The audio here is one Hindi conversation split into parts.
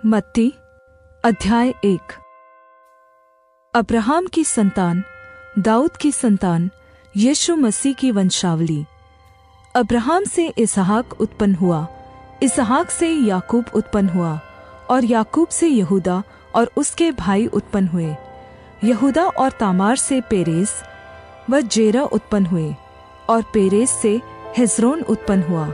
मत्ती अध्याय 1। अब्राहम की संतान, दाऊद की संतान, यीशु मसीह की वंशावली। अब्राहम से इसहाक उत्पन्न हुआ, इसहाक से याकूब उत्पन्न हुआ, और याकूब से यहूदा और उसके भाई उत्पन्न हुए। यहूदा और तामार से पेरेस व जेरह उत्पन्न हुए, और पेरेस से हेस्रोन उत्पन्न हुआ,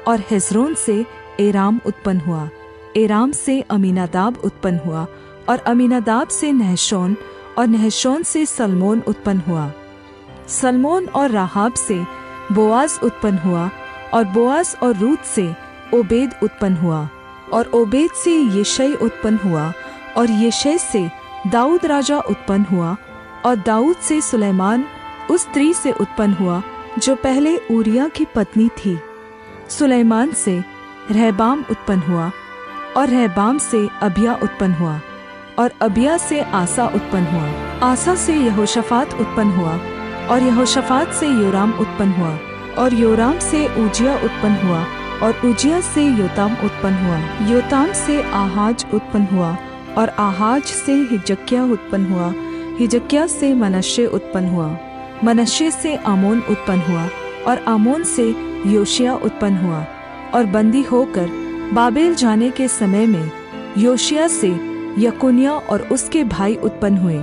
और हेस्रोन से एराम उत्पन्न हुआ। एराम से अमीनादाब उत्पन्न हुआ, और अमीनादाब से नहशोन, और नहशोन से सलमोन उत्पन्न हुआ। सलमोन और राहाब से बोआज उत्पन्न हुआ, और बोआज और रूत से ओबेद उत्पन्न हुआ, और ओबेद से यिशै उत्पन्न हुआ, और यिशै से दाऊद राजा उत्पन्न हुआ, और दाऊद से सुलैमान उस स्त्री से उत्पन्न हुआ जो पहले ऊरिय्याह की पत्नी थी। सुलैमान से रहबाम उत्पन्न हुआ, और रहबाम से अबिय्याह उत्पन्न हुआ, और अबिय्याह से आसा उत्पन्न हुआ। आसा से यहोशाफात उत्पन्न हुआ, और यहोशाफात से योराम उत्पन्न हुआ, और योराम से उज्जियाह उत्पन्न हुआ, और उज्जियाह से योताम उत्पन्न हुआ। योताम से आहाज उत्पन्न हुआ, और आहाज से हिजकिय्याह उत्पन्न हुआ। हिजकिय्याह से मनश्शे उत्पन्न हुआ। मनश्शे से आमोन उत्पन्न हुआ, और आमोन से योशिय्याह उत्पन्न हुआ। और बंदी होकर बाबेल जाने के समय में योशिय्याह से यकोन्याह और उसके भाई उत्पन्न हुए।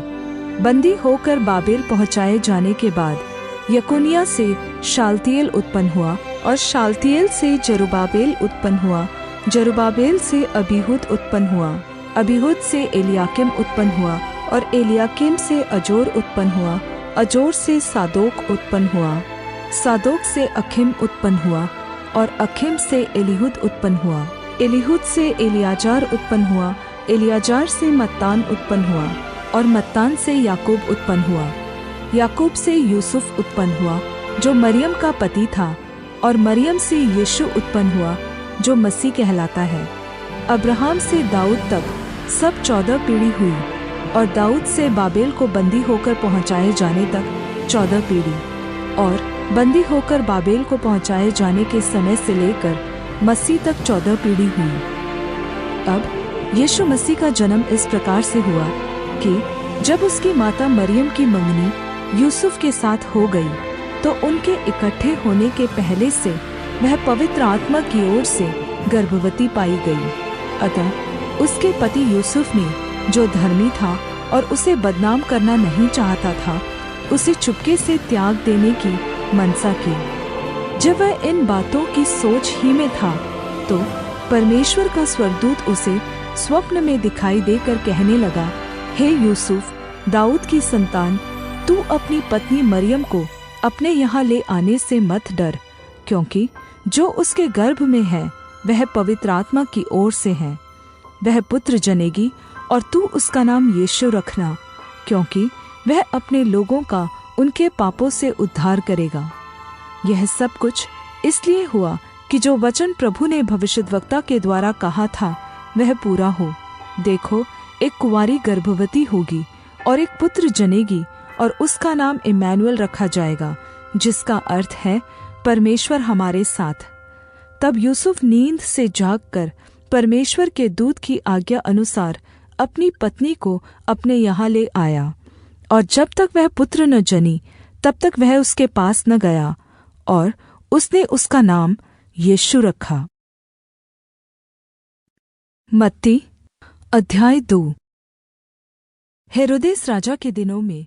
बंदी होकर बाबेल पहुँचाए जाने के बाद यकोन्याह से शालतिएल उत्पन्न हुआ, और शालतिएल से जरुब्बाबेल उत्पन्न हुआ। जरुब्बाबेल से अबीहूद उत्पन्न हुआ। अबीहूद से एलियाकीम उत्पन्न हुआ, और एलियाकीम से अजोर उत्पन्न हुआ। अजोर से सादोक उत्पन्न हुआ। सादोक से अखीम उत्पन्न हुआ, और अखीम से एलीहूद उत्पन्न हुआ। एलीहूद से एलियाजार उत्पन्न हुआ। एलियाजार से मत्तान उत्पन्न हुआ, और मत्तान से याकूब उत्पन्न हुआ। याकूब से यूसुफ उत्पन्न हुआ जो मरियम का पति था, और मरियम से यीशु उत्पन्न हुआ जो मसीह कहलाता है। अब्राहम से दाऊद तक सब 14 पीढ़ी हुई, और दाऊद से बाबेल को बंदी होकर पहुँचाए जाने तक 14 पीढ़ी, और बंदी होकर बाबेल को पहुँचाए जाने के समय से लेकर मसीह तक 14 पीढ़ी हुई। अब यीशु मसीह का जन्म इस प्रकार से हुआ कि जब उसकी माता मरियम की मंगनी यूसुफ के साथ हो गई, तो उनके इकट्ठे होने के पहले से वह पवित्र आत्मा की ओर से गर्भवती पाई गई। अतः उसके पति यूसुफ ने, जो धर्मी था और उसे बदनाम करना नहीं चाहता था, उसे चुपके से त्याग देने की मनसा की। जब वह इन बातों की सोच ही में था, तो परमेश्वर का स्वर्गदूत उसे स्वप्न में दिखाई देकर कहने लगा, हे यूसुफ, दाऊद की संतान, तू अपनी पत्नी मरियम को अपने यहाँ ले आने से मत डर, क्योंकि जो उसके गर्भ में है वह पवित्र आत्मा की ओर से है। वह पुत्र जनेगी, और तू उसका नाम यीशु रखना, क्योंकि वह अपने लोगों का उनके पापों से उद्धार करेगा। यह सब कुछ इसलिए हुआ कि जो वचन प्रभु ने भविष्यद्वक्ता के द्वारा कहा था वह पूरा हो। देखो, एक कुंवारी गर्भवती होगी और एक पुत्र जनेगी, और उसका नाम इम्मानुएल रखा जाएगा, जिसका अर्थ है परमेश्वर हमारे साथ। तब यूसुफ नींद से जागकर परमेश्वर के दूत की आज्ञा अनुसार अपनी पत्नी को अपने यहाँ ले आया, और जब तक वह पुत्र न जनी तब तक वह उसके पास न गया, और उसने उसका नाम यीशु रखा। मत्ती अध्याय 2। हेरोदेस राजा के दिनों में